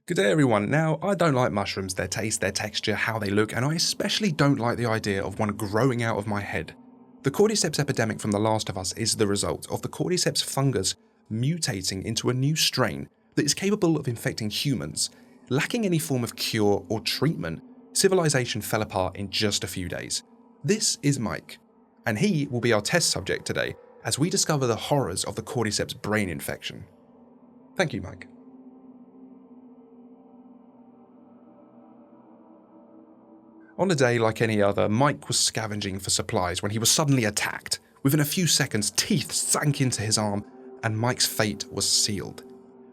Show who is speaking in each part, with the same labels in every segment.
Speaker 1: Good day everyone. Now, I don't like mushrooms, their taste, their texture, how they look, and I especially don't like the idea of one growing out of my head. The Cordyceps epidemic from The Last of Us is the result of the Cordyceps fungus mutating into a new strain that is capable of infecting humans. Lacking any form of cure or treatment, civilization fell apart in just a few days. This is Mike, and he will be our test subject today as we discover the horrors of the Cordyceps brain infection. Thank you, Mike. On a day like any other, Mike was scavenging for supplies when he was suddenly attacked. Within a few seconds, teeth sank into his arm, and Mike's fate was sealed.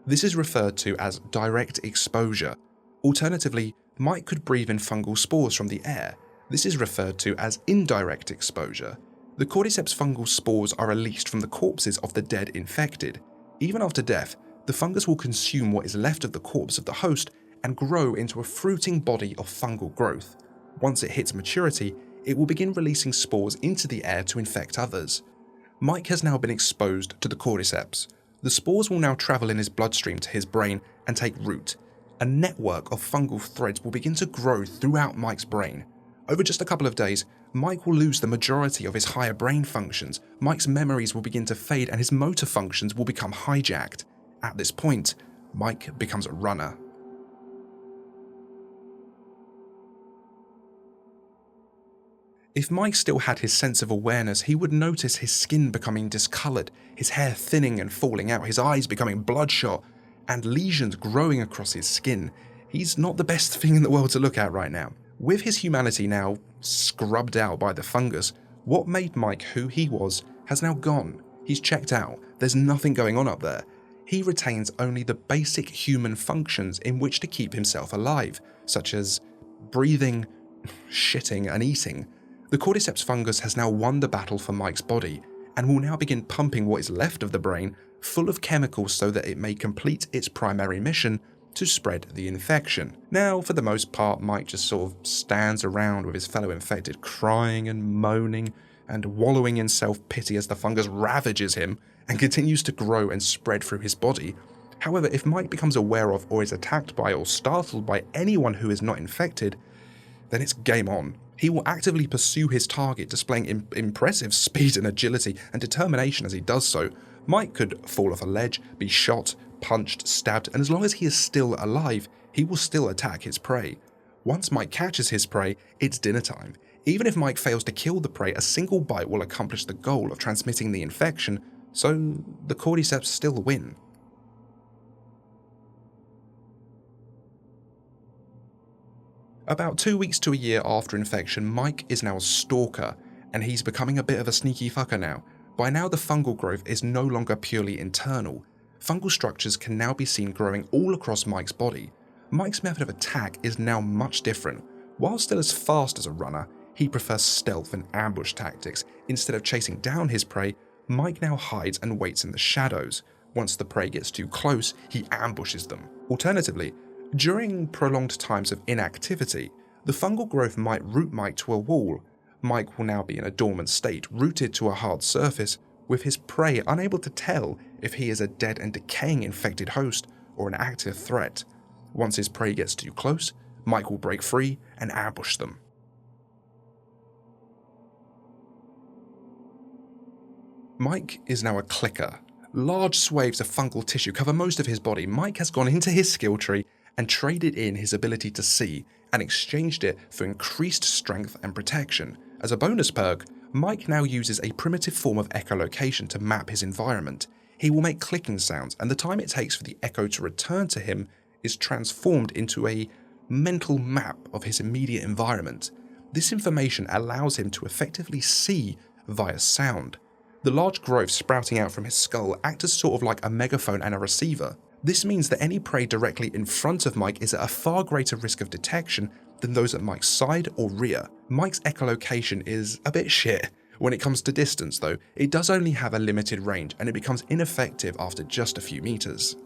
Speaker 1: This is referred to as direct exposure. Alternatively, Mike could breathe in fungal spores from the air. This is referred to as indirect exposure. The Cordyceps fungal spores are released from the corpses of the dead infected. Even after death, the fungus will consume what is left of the corpse of the host and grow into a fruiting body of fungal growth. Once it hits maturity, it will begin releasing spores into the air to infect others. Mike has now been exposed to the Cordyceps. The spores will now travel in his bloodstream to his brain and take root. A network of fungal threads will begin to grow throughout Mike's brain. Over just a couple of days, Mike will lose the majority of his higher brain functions. Mike's memories will begin to fade and his motor functions will become hijacked. At this point, Mike becomes a runner. If Mike still had his sense of awareness, he would notice his skin becoming discoloured, his hair thinning and falling out, his eyes becoming bloodshot, and lesions growing across his skin. He's not the best thing in the world to look at right now. With his humanity now scrubbed out by the fungus, what made Mike who he was has now gone. He's checked out. There's nothing going on up there. He retains only the basic human functions in which to keep himself alive, such as breathing, shitting, and eating. The Cordyceps fungus has now won the battle for Mike's body, and will now begin pumping what is left of the brain full of chemicals so that it may complete its primary mission to spread the infection. Now, for the most part, Mike just sort of stands around with his fellow infected, crying and moaning and wallowing in self-pity as the fungus ravages him and continues to grow and spread through his body. However, if Mike becomes aware of or is attacked by or startled by anyone who is not infected, then it's game on. He will actively pursue his target, displaying impressive speed and agility and determination as he does so. Mike could fall off a ledge, be shot, punched, stabbed, and as long as he is still alive, he will still attack his prey. Once Mike catches his prey, it's dinner time. Even if Mike fails to kill the prey, a single bite will accomplish the goal of transmitting the infection, so the Cordyceps still win. About 2 weeks to a year after infection, Mike is now a stalker, and he's becoming a bit of a sneaky fucker now. By now, the fungal growth is no longer purely internal. Fungal structures can now be seen growing all across Mike's body. Mike's method of attack is now much different. While still as fast as a runner, he prefers stealth and ambush tactics. Instead of chasing down his prey, Mike now hides and waits in the shadows. Once the prey gets too close, he ambushes them. Alternatively, during prolonged times of inactivity, the fungal growth might root Mike to a wall. Mike will now be in a dormant state, rooted to a hard surface, with his prey unable to tell if he is a dead and decaying infected host or an active threat. Once his prey gets too close, Mike will break free and ambush them. Mike is now a clicker. Large swathes of fungal tissue cover most of his body. Mike has gone into his skill tree and traded in his ability to see and exchanged it for increased strength and protection. As a bonus perk, Mike now uses a primitive form of echolocation to map his environment. He will make clicking sounds, and the time it takes for the echo to return to him is transformed into a mental map of his immediate environment. This information allows him to effectively see via sound. The large growth sprouting out from his skull act as sort of like a megaphone and a receiver. This means that any prey directly in front of Mike is at a far greater risk of detection than those at Mike's side or rear. Mike's echolocation is a bit shit. When it comes to distance though, it does only have a limited range and it becomes ineffective after just a few meters.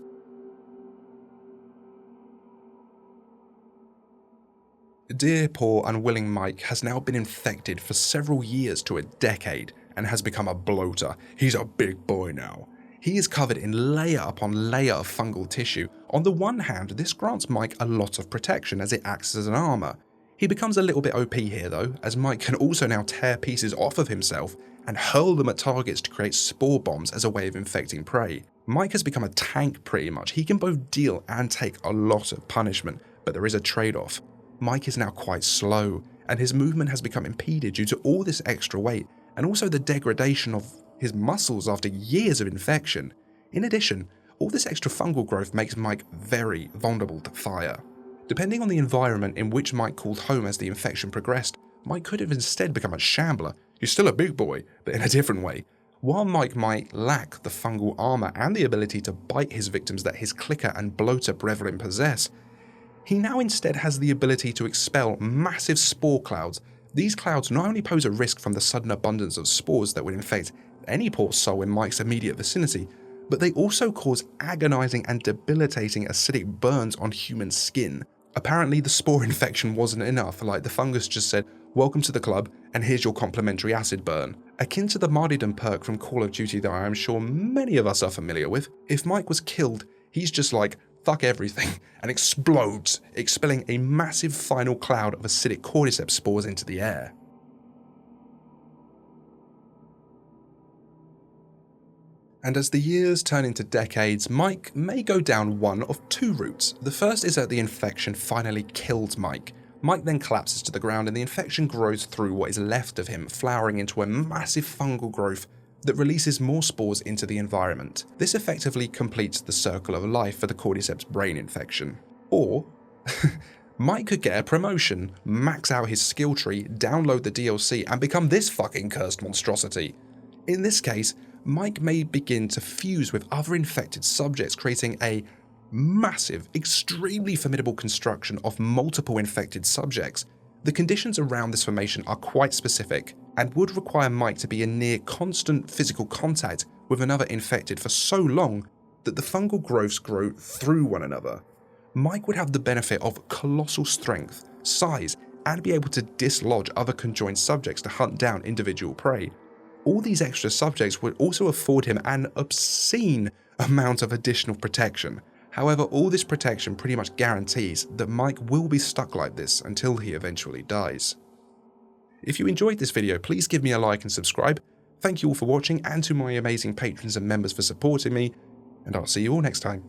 Speaker 1: Dear poor unwilling Mike has now been infected for several years to a decade and has become a bloater. He's a big boy now. He is covered in layer upon layer of fungal tissue. On the one hand, this grants Mike a lot of protection as it acts as an armour. He becomes a little bit OP here though, as Mike can also now tear pieces off of himself and hurl them at targets to create spore bombs as a way of infecting prey. Mike has become a tank pretty much. He can both deal and take a lot of punishment, but there is a trade-off. Mike is now quite slow, and his movement has become impeded due to all this extra weight, and also the degradation of his muscles after years of infection. In addition, all this extra fungal growth makes Mike very vulnerable to fire. Depending on the environment in which Mike called home as the infection progressed, Mike could have instead become a shambler. He's still a big boy, but in a different way. While Mike might lack the fungal armour and the ability to bite his victims that his clicker and bloater brethren possess, he now instead has the ability to expel massive spore clouds. These clouds not only pose a risk from the sudden abundance of spores that would infect any poor soul in Mike's immediate vicinity, but they also cause agonising and debilitating acidic burns on human skin. Apparently the spore infection wasn't enough, like the fungus just said, "Welcome to the club, and here's your complimentary acid burn." Akin to the martyrdom perk from Call of Duty that I am sure many of us are familiar with, if Mike was killed, he's just like, fuck everything, and explodes, expelling a massive final cloud of acidic Cordyceps spores into the air. And as the years turn into decades, Mike may go down one of two routes. The first is that the infection finally killed Mike. Mike then collapses to the ground and the infection grows through what is left of him, flowering into a massive fungal growth that releases more spores into the environment. This effectively completes the circle of life for the Cordyceps brain infection. Or, Mike could get a promotion, max out his skill tree, download the DLC, and become this fucking cursed monstrosity. In this case, Mike may begin to fuse with other infected subjects, creating a massive, extremely formidable construction of multiple infected subjects. The conditions around this formation are quite specific and would require Mike to be in near constant physical contact with another infected for so long that the fungal growths grow through one another. Mike would have the benefit of colossal strength, size, and be able to dislodge other conjoined subjects to hunt down individual prey. All these extra subjects would also afford him an obscene amount of additional protection. However, all this protection pretty much guarantees that Mike will be stuck like this until he eventually dies. If you enjoyed this video, please give me a like and subscribe. Thank you all for watching, and to my amazing patrons and members for supporting me, and I'll see you all next time.